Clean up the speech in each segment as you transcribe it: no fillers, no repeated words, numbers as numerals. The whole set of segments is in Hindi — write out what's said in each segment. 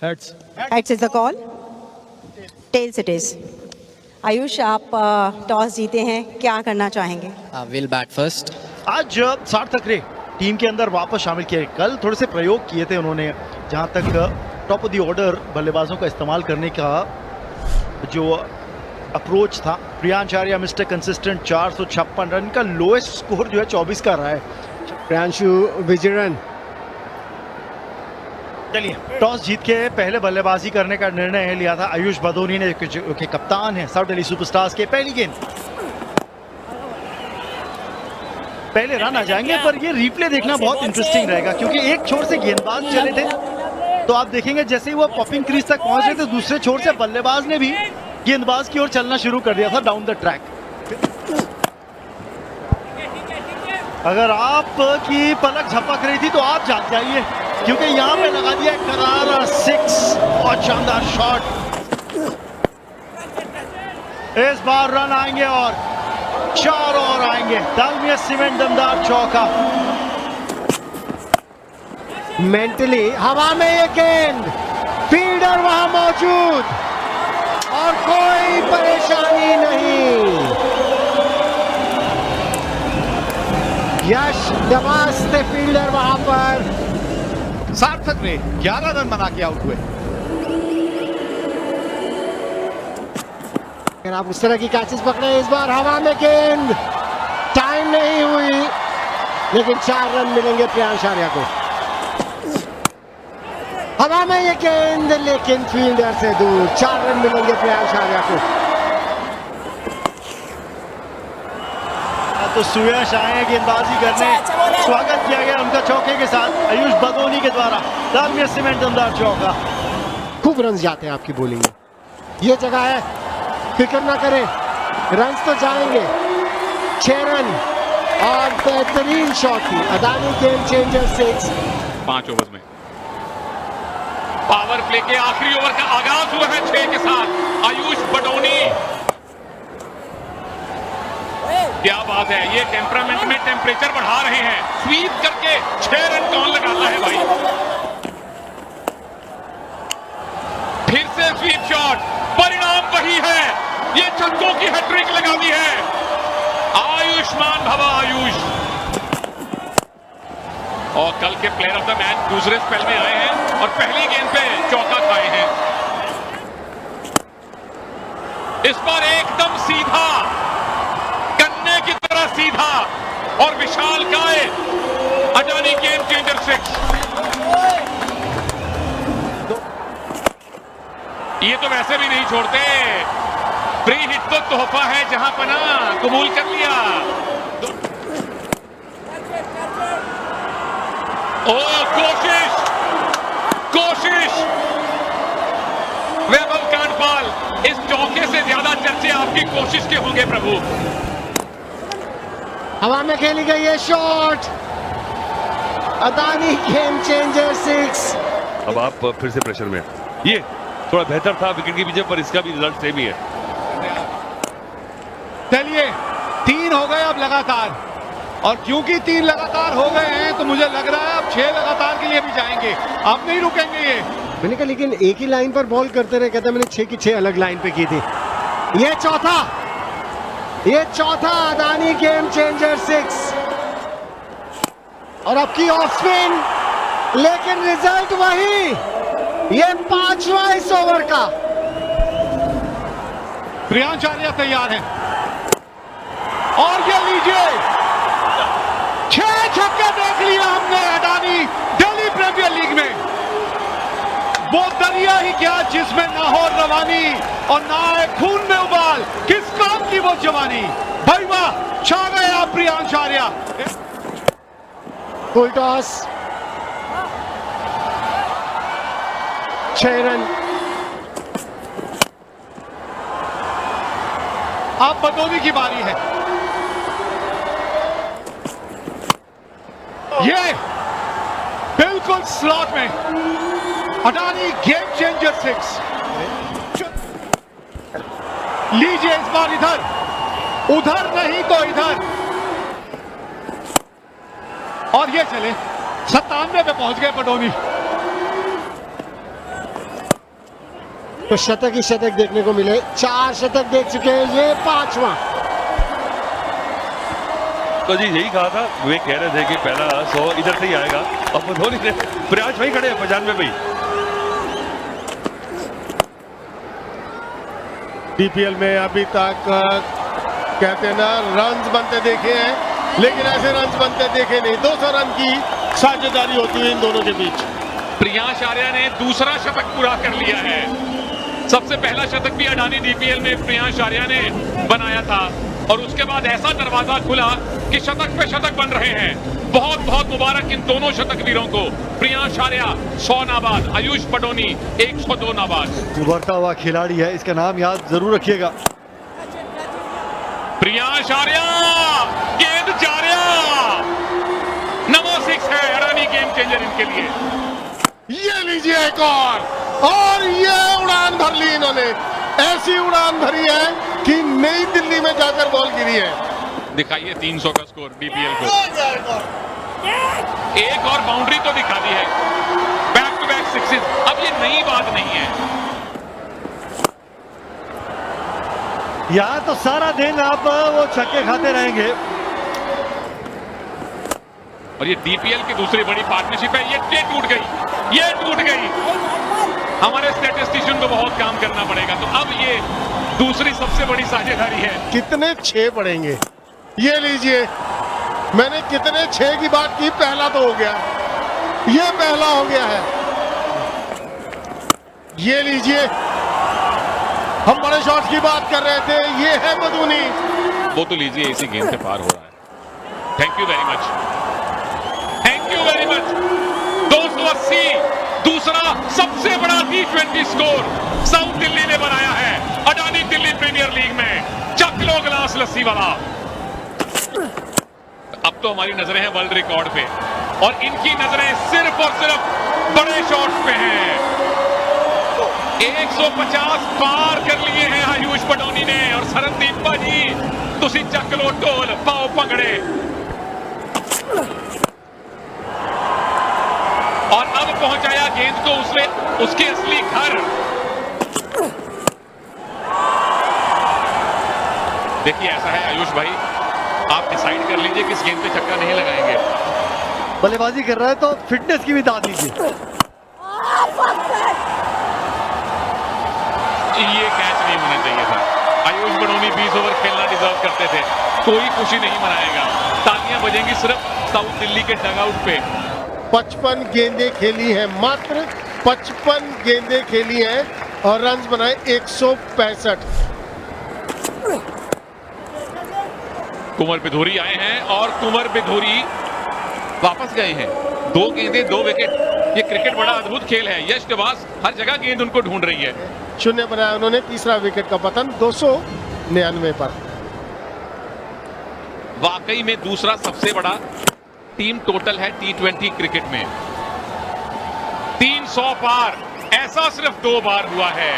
Heads. Heads is the call, tails it is. Ayush, आप टॉस जीते हैं, क्या करना चाहेंगे? Will bat first. आज सार्थक रे टीम के अंदर वापस शामिल किए। कल थोड़े से प्रयोग किए थे उन्होंने, जहां तक टॉप ऑफ द ऑर्डर बल्लेबाजों का इस्तेमाल करने का जो अप्रोच था। प्रियांशार्या मिस्टर कंसिस्टेंट 456 रन का लोएस्ट स्कोर जो है 24 का रहा है। प्रियांशु विजयन। चलिए, टॉस जीत के पहले बल्लेबाजी करने का निर्णय लिया था आयुष बदोनी ने, जो कि कप्तान है साउथ दिल्ली सुपरस्टार्स के। पहली गेंद पहले रन आ जाएंगे, पर ये रिप्ले देखना बहुत इंटरेस्टिंग रहेगा, क्योंकि एक छोर से गेंदबाज चले थे तो आप देखेंगे जैसे ही वो पॉपिंग क्रीज तक पहुंच रहे थे, दूसरे छोर से बल्लेबाज ने भी गेंदबाज की ओर चलना शुरू कर दिया था डाउन द ट्रैक। अगर आपकी पलक झपक रही थी तो आप जाग जाइए, क्योंकि यहाँ पे लगा दिया करारा 6 और शानदार शॉट। इस बार रन आएंगे और 4 और आएंगे। दालमिया सीमेंट दमदार चौका। मेंटली हवा में ये गेंद, फील्डर वहां मौजूद और कोई परेशानी नहीं। यश दबास्ते फील्डर वहां पर। सार्थक ने 11 रन बना के आउट हुए। अगर आप उस तरह की कैचेस पकड़े, इस बार हवा में गेंद, टाइम नहीं हुई, लेकिन 4 रन मिलेंगे प्रियांशार्या को। हवा में ये गेंद, लेकिन फील्डर से दूर। 4 रन मिलेंगे प्रियांशार्या को। तो सुयश आए गेंदबाजी करने, स्वागत किया गया उनका चौके के साथ आयुष बदोनी के द्वारा। दालमिया सीमेंट दमदार चौका। खूब रन जाते हैं आपकी बॉलिंग में। ये जगह है, फिक्र ना करें, रन तो जाएंगे। 6 रन और बेहतरीन शॉट थी। Adani game changer 6। 5 ओवर में पावर प्ले के आखिरी ओवर का आगाज हुआ है 6 के साथ। आयुष बडोनी, क्या बात है, ये टेम्परामेंट में टेम्परेचर बढ़ा रहे हैं। स्वीप करके 6 रन कौन लगाता है भाई। फिर से स्वीप शॉट, परिणाम वही है, ये छक्कों की हैट्रिक लगा दी है। आयुष्मान भवा आयुष। और कल के प्लेयर ऑफ द मैच दूसरे स्पेल में आए हैं और पहली गेंद पे चौका खाए हैं। इस बार एकदम सीधा, कन्ने की तरह सीधा और विशाल काय। Adani game changer 6। ये तो वैसे भी नहीं छोड़ते। प्री हिट तो तोहफा है, जहां पना कबूल कर लिया। ओ कोशिश वैभव कांडपाल, इस चौके से ज्यादा चर्चे आपकी कोशिश के होंगे प्रभु। हवा में खेली गई ये शॉट, अदानी गेम चेंजर 6। अब आप फिर से प्रेशर में। ये थोड़ा बेहतर था विकेट के पीछे, पर इसका भी रिजल्ट सेम ही है। चलिए, 3 हो गए अब लगातार, और क्योंकि 3 लगातार हो गए हैं तो मुझे लग रहा है अब 6 लगातार के लिए भी जाएंगे। अब नहीं रुकेंगे ये। मैंने कहा लेकिन एक ही लाइन पर बॉल करते रहे, कहते मैंने 6 की 6 अलग लाइन पे की थी। ये चौथा अदानी गेम चेंजर 6। और अब की ऑफ स्पिन, लेकिन रिजल्ट वही। ये 5वां इस ओवर का। प्रियांशार्या तैयार है और ये लीजिए 6 छक्के देख लिया हमने अडानी दिल्ली प्रीमियर लीग में। वो दरिया ही क्या जिसमें ना हो रवानी और ना है खून में उबाल, किस काम की वो जवानी। भाई वाह, छा गए आप प्रियांशार्या। Full toss, 6 run. अब बदोनी की बारी है। ये बिल्कुल स्लॉट में अडानी गेम चेंजर 6। लीजिए इस बार इधर, उधर नहीं तो इधर, और ये चले 97 पे पहुंच गए बडोनी। तो शतक ही शतक देखने को मिले। 4 शतक देख चुके हैं, ये 5वां। तो जी यही कहा था, वे कह रहे थे कि पहला 100 इधर से ही आएगा। अब धोनी ने प्रयास भाई खड़े हैं 95 भाई। डीपीएल में अभी तक कहते हैं ना रन्स बनते देखे हैं, लेकिन ऐसे रन्स बनते देखे नहीं। 200 रन की साझेदारी होती है इन दोनों के बीच। प्रियांश आर्या ने दूसरा शतक पूरा कर लिया है। सबसे पहला शतक भी अडानी डीपीएल में प्रियांश आर्या ने बनाया था और उसके बाद ऐसा दरवाजा खुला कि शतक पे शतक बन रहे हैं। बहुत बहुत मुबारक इन दोनों शतक वीरों को। प्रियांश आर्या 100 नाबाद, आयुष पटोनी 102 नाबाद। उभरता हुआ खिलाड़ी है, इसका नाम याद जरूर रखिएगा। प्रियांश आर्या, गेंद जार्या, नंबर 6 है अडानी गेम चेंजर इनके लिए। ये लीजिए एक और ये उड़ान भर ली इन्होंने। ऐसी उड़ान भरी है कि नई दिल्ली में जाकर बॉल गिरी है। दिखाइए 300 का स्कोर डीपीएल को। एक और बाउंड्री तो दिखा दी है, बैक टू बैक सिक्सेस। अब ये नई बात नहीं है। यहाँ तो सारा दिन आप वो छक्के खाते रहेंगे। और ये डीपीएल की दूसरी बड़ी पार्टनरशिप है। ये टूट गई, ये टूट गई। हमारे स्टैटिस्टिशियन को बहुत काम करना पड़ेगा। तो अब ये दूसरी सबसे बड़ी साझेदारी है। कितने 6 पड़ेंगे? ये लीजिए, मैंने कितने 6 की बात की, पहला तो हो गया, ये पहला हो गया है। ये लीजिए, हम बड़े शॉट की बात कर रहे थे, ये है बदूनी। वो तो लीजिए, इसी गेंद से पार हो रहा है। Thank you very much, thank you very much. 280 दूसरा सबसे बड़ा T20 स्कोर साउथ दिल्ली ने बनाया है अडानी दिल्ली प्रीमियर लीग में। चक लो गिलास लस्सी वाला। अब तो हमारी नजरें हैं वर्ल्ड रिकॉर्ड पे और इनकी नजरें सिर्फ और सिर्फ बड़े शॉट्स पे हैं। 150 पार कर लिए हैं आयुष पटोनी ने। और सरनदीप भाजी, तुसी चक लो ढोल, पाओ भंगड़े। और अब पहुंचाया गेंद को उसके असली घर। देखिए ऐसा है आयुष भाई, आप डिसाइड कर लीजिए किस गेंद पे छक्का नहीं लगाएंगे। बल्लेबाजी कर रहा है तो फिटनेस की भी दाद दीजिए। ये कैच नहीं होना चाहिए था। आयुष पटोनी 20 ओवर खेलना डिजर्व करते थे। कोई खुशी नहीं मनाएगा। तालियां बजेंगी सिर्फ साउथ दिल्ली के डगआउट पे। 55 गेंदें खेली है, मात्र 55 गेंदें खेली हैं और रन बनाए 165। कुंवर बिधूरी आए हैं और कुंवर बिधूरी वापस गए हैं। 2 गेंदें 2 विकेट। ये क्रिकेट बड़ा अद्भुत खेल है। यश निवास हर जगह गेंद उनको ढूंढ रही है। 0 बनाया उन्होंने। तीसरा विकेट का पतन 299 पर। वाकई में दूसरा सबसे बड़ा टीम टोटल है T20 क्रिकेट में। 300 पार ऐसा सिर्फ 2 बार हुआ है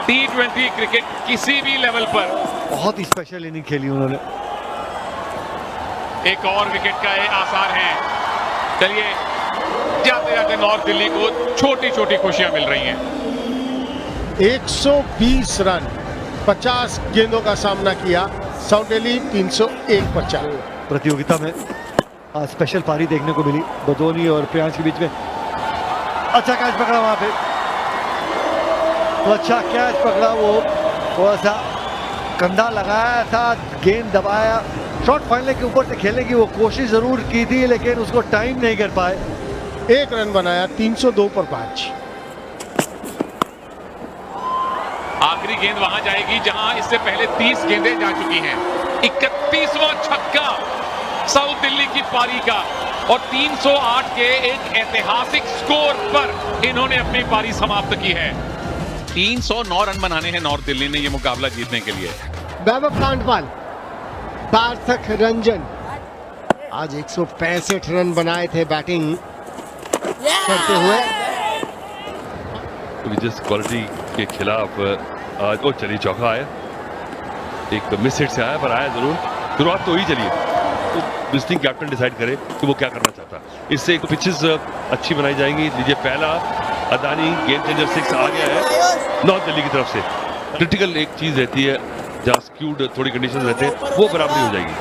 T20 क्रिकेट किसी भी लेवल पर। बहुत ही स्पेशल इनिंग खेली उन्होंने। एक और विकेट का ये आसार है। चलिए जाते जाते नॉर्थ दिल्ली को छोटी छोटी खुशियां मिल रही हैं। 120 रन 50 गेंदों का सामना किया साउथ दिल्ली। 301 पर चल। प्रतियोगिता में स्पेशल पारी देखने को मिली बदोनी और प्रियांश के बीच में। अच्छा कैच पकड़ा वहां पे, तो अच्छा कैच पकड़ा। वो थोड़ा सा कंधा लगाया था, गेंद दबाया। शॉट फाइनल के ऊपर से खेलने की वो कोशिश जरूर की थी, लेकिन उसको टाइम नहीं कर पाए। 1 रन बनाया 302 पर 5। आखिरी गेंद वहां जाएगी जहां इससे पहले 30 गेंदें जा चुकी हैं। 31वां छक्का साउथ दिल्ली की पारी का और 308 के एक ऐतिहासिक स्कोर पर इन्होंने अपनी पारी समाप्त की है। 309 रन बनाने हैं नॉर्थ दिल्ली ने ये मुकाबला जीतने के लिए। वैभव कांडपाल, सार्थक रंजन आज 165 रन बनाए थे बैटिंग करते हुए। जिस क्वालिटी के खिलाफ आज वो चली चौका आया। एक मिस हिट से आया पर आया जरूर। शुरुआत तो ही चलिए, तो विजिटिंग कैप्टन डिसाइड करे कि वो क्या करना चाहता। इससे एक पिचेस अच्छी बनाई जाएंगी। लीजिए पहला अदानी गेम चेंजर 6 आ गया है नॉर्थ दिल्ली की तरफ से। क्रिटिकल एक चीज रहती है जहां स्क्यूड थोड़ी कंडीशन रहते हैं, वो बराबरी हो जाएगी।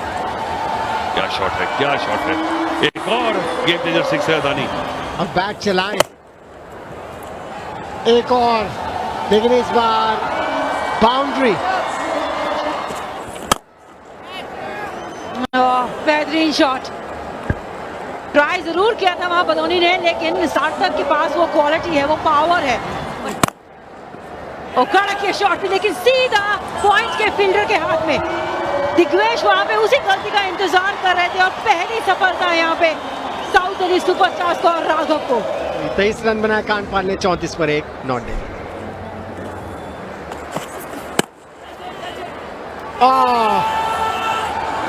क्या शॉट है, क्या शॉट है। एक और गेम चेंजर 6 है अदानी। अब बैट चलाएं, एक और, लेकिन इस बार बाउंड्री। बेहतरीन शॉट, ट्राई जरूर किया था वहां बदौनी ने, लेकिन सार्थक के पास वो क्वालिटी है, वो पावर है। और कड़क ये शॉट भी, लेकिन सीधा पॉइंट के फील्डर के हाथ में। दिग्वेश वहां पे उसी गलती का इंतजार कर रहे थे और पहली सफलता यहाँ पे साउथ दिल्ली सुपरस्टार्स को और राघव को। 23 रन बनाया कांडपाल ने, 34 पर 1 नॉट दिल्ली।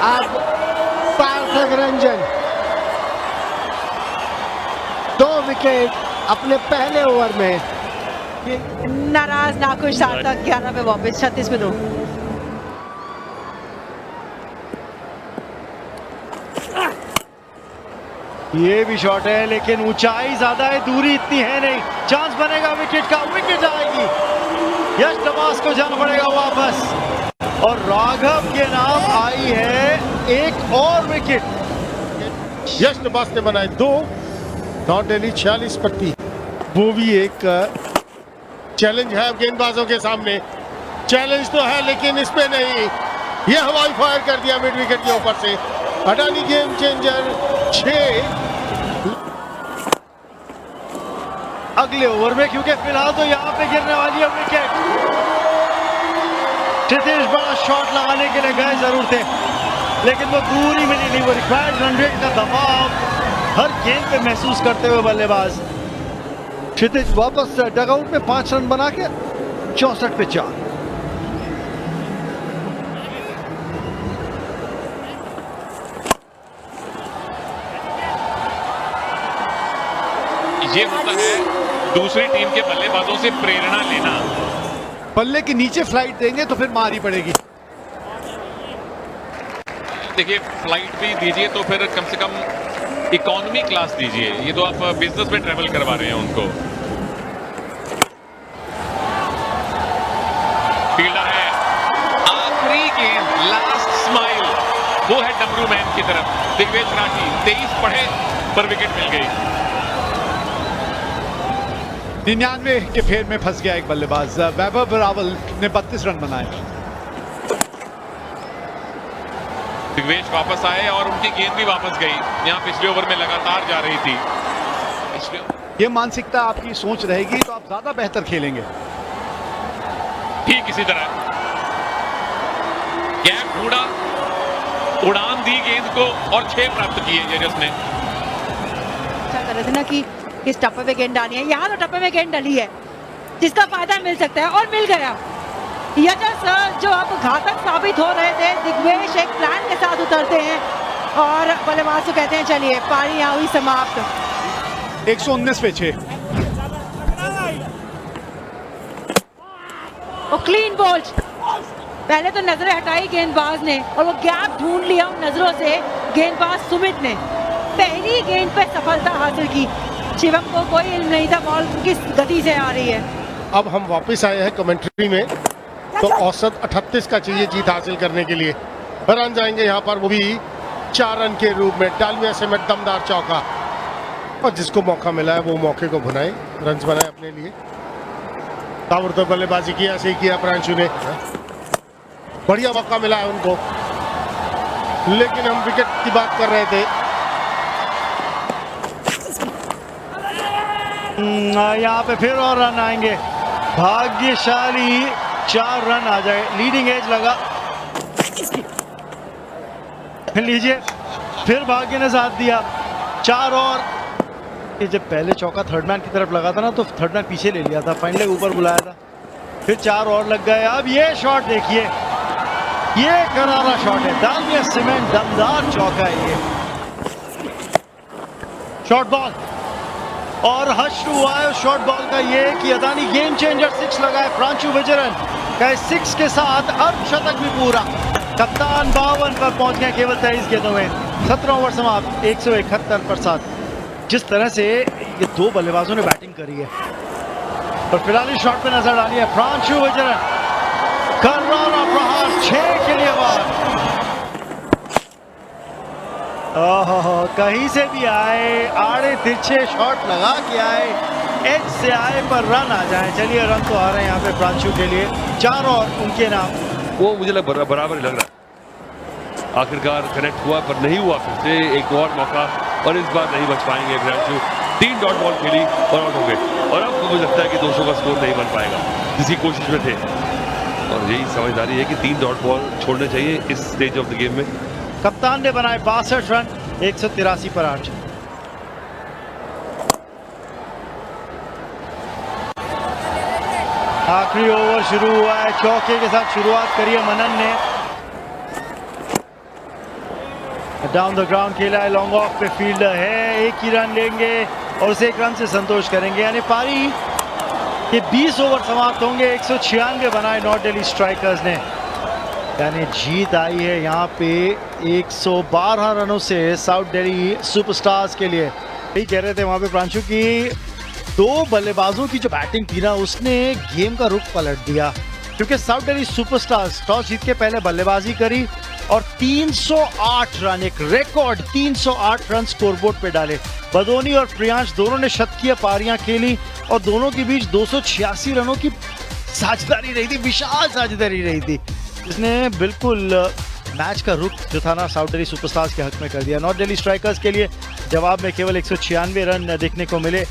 अब सार्थक रंजन 2 विकेट अपने पहले ओवर में। नाराज नाखुश सार्थक 11 पे वापस, 36 पे 2। ये भी शॉट है, लेकिन ऊंचाई ज्यादा है, दूरी इतनी है नहीं। चांस बनेगा विकेट का, विकेट आएगी। यश नवाज को जाना पड़ेगा वापस और राघव के नाम आई है एक और विकेट। यश नवाज ने बनाए 2, नॉर्थ दिल्ली 46 पर 3। वो भी एक चैलेंज है गेंदबाजों के सामने। चैलेंज तो है लेकिन इस पे नहीं, ये हवाई फायर कर दिया मिड विकेट के ऊपर से। अडानी गेम चेंजर 6 अगले ओवर में, क्योंकि फिलहाल तो यहाँ पे गिरने वाली है विकेट। क्षितिज बड़ा शॉट लगाने के लिए गए जरूर थे, लेकिन वो दूरी मिली नहीं। वो रिक्वायर्ड रन रेट का दबाव हर गेंद पे महसूस करते हुए बल्लेबाज क्षितिज वापस डगआउट में 5 रन बना के 64 पे 4। ये होता है दूसरी टीम के बल्लेबाजों से प्रेरणा लेना। बल्ले के नीचे फ्लाइट देंगे तो फिर मार ही पड़ेगी। देखिए फ्लाइट भी दीजिए तो फिर कम से कम इकोनॉमी क्लास दीजिए। ये तो आप बिजनेस में ट्रेवल करवा रहे हैं उनको। फील्डर है, आखिरी गेंद, लास्ट स्माइल, वो है डमरू मैन की तरफ। दिग्वेश राठी 23 पढ़े पर विकेट मिल गई। 99 के फेर में फंस गया एक बल्लेबाज। वैभव रावल ने 32 रन बनाए। दिग्वेश वापस आए और उनकी गेंद भी वापस गई। यहाँ पिछले ओवर में लगातार जा रही थी। ये मानसिकता आपकी सोच रहेगी तो आप ज्यादा बेहतर खेलेंगे। ठीक इसी तरह गैप ढूंढा, उड़ान दी गेंद को और 6 प्राप्त किए यजस ने। अच्छा कर रहे थे ना कि इस टप्पे पे गेंद डाली है, यहाँ तो टप्पे में गेंद डली है जिसका फायदा मिल सकता है और मिल गया। यजस जो अब घातक साबित हो रहे थे, दिग्वेश एक प्लान के साथ उतरते हैं और बल्लेबाज को कहते हैं चलिए पारी यहाँ हुई समाप्त। 119 पे 6। और क्लीन बोल्ड, पहले तो नजरें हटाई गेंदबाज ने और वो गैप ढूंढ लिया उन नजरों से गेंदबाज सुमित ने। पहली गेंद पे सफलता हासिल की। शिवम को कोई इल्म नहीं था बॉल किस गति से आ रही है। अब हम वापस आए हैं कमेंट्री में, तो औसत 38 का चाहिए जीत हासिल करने के लिए। रन जाएंगे यहाँ पर, वो भी 4 रन के रूप में। डालमिया से में दमदार चौका, और जिसको मौका मिला है वो मौके को भुनाए, रन बनाए अपने लिए। ताबड़तोड़ बल्लेबाजी की, ऐसे ही किया प्रांशु ने। बढ़िया मौका मिला है उनको, लेकिन हम विकेट की बात कर रहे थे। यहाँ पे फिर और रन आएंगे। भाग्यशाली 4 रन आ जाए। लीडिंग एज लगा, लीजिए फिर भाग्य ने साथ दिया। 4 और। ये जब पहले चौका थर्ड मैन की तरफ लगा था ना, तो थर्ड मैन पीछे ले लिया था, फाइनली ऊपर बुलाया था, फिर 4 और लग गए। अब ये शॉट देखिए, ये करारा शॉट है। डालमिया सीमेंट दमदार चौका है ये। शॉर्ट बॉल और हर्ष हुआ है शॉर्ट बॉल का ये कि अदानी गेम चेंजर 6 लगा है। प्रांशु विजयन का 6 के साथ अर्धशतक भी पूरा। कप्तान 52 पर पहुंच गए केवल 23 गेंदों में। 17 ओवर समाप्त, 171 पर 7। जिस तरह से ये 2 बल्लेबाजों ने बैटिंग करी है, और फिलहाल इस शॉट पे नजर डाली है प्रांशु विजयन, करारा प्रहार 6 के लिए बात। ओहो, कहीं से भी आए, आड़े तिरछे शॉट लगा के आए, एज से आए पर रन आ जाए। चलिए रन तो आ रहे हैं यहाँ पे प्रांशु के लिए, 4 और उनके नाम। वो मुझे बराबर ही लग रहा है, आखिरकार कनेक्ट हुआ पर नहीं हुआ। फिर से एक और मौका और इस बार नहीं बच पाएंगे प्रांशु। 3 डॉट बॉल खेली और आउट हो गए, और अब मुझे लगता है कि 200 का स्कोर नहीं बन पाएगा, किसी कोशिश में थे। और यही समझदारी है कि 3 डॉट बॉल छोड़ने चाहिए इस स्टेज ऑफ द गेम में। कप्तान ने बनाए 62 रन 183 पर 8। आखिरी ओवर शुरू हुआ है, चौके के साथ शुरुआत करी है मनन ने। डाउन द ग्राउंड खेला है, लॉन्ग ऑफ पे फील्डर है, एक ही रन लेंगे और उसे 1 रन से संतोष करेंगे। यानी पारी के 20 ओवर समाप्त होंगे। 196 बनाए नॉर्थ दिल्ली स्ट्राइकर्स ने, यानी जीत आई है यहाँ पे 112 रनों से साउथ दिल्ली सुपरस्टार्स के लिए। यही कह रहे थे वहाँ पे प्रांशु की 2 बल्लेबाजों की जो बैटिंग थी ना, उसने गेम का रुख पलट दिया, क्योंकि साउथ दिल्ली सुपरस्टार्स टॉस जीत के पहले बल्लेबाजी करी और 308 रन, एक रिकॉर्ड 308 रन स्कोरबोर्ड पे डाले। बदोनी और प्रियांश दोनों ने शतकीय पारियां खेली और दोनों के बीच 286 रनों की साझेदारी रही थी, विशाल साझेदारी रही थी, जिसने बिल्कुल मैच का रुख जो था ना साउथ दिल्ली सुपरस्टार्स के हक में कर दिया। नॉर्थ दिल्ली स्ट्राइकर्स के लिए जवाब में केवल 196 रन देखने को मिले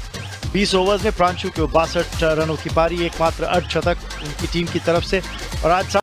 20 ओवर्स में। प्रांशु के 62 रनों की पारी, एकमात्र अर्धशतक उनकी टीम की तरफ से। और आज